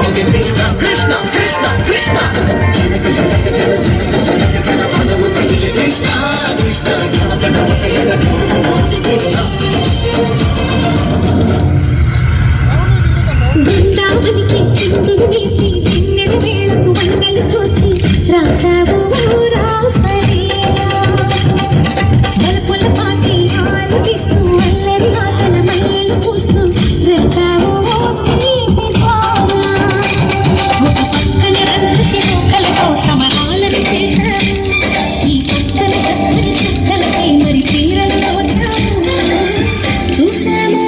కృష్ణ కృష్ణ కృష్ణ కృష్ణ జనక జనక జన జనక జనక జన పదము తగిలి కృష్ణ కృష్ణ కృష్ణ బృందావనికి చిందులు నీతి దిన్నెల వేళకు వందలు తోచి రాసావు రాసలీలా బలపుల పాటి ఆలపిస్తూ అల్లరి ఆటల మల్లెలు పూస్తూ రేపావు ఒక పక్కన రహస్య మొక్కలతో సమరాలను చేశావు ఈ పక్కన చక్కని చెక్కలపై మరి చీరలు తోచావు చూసాము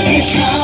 Krishna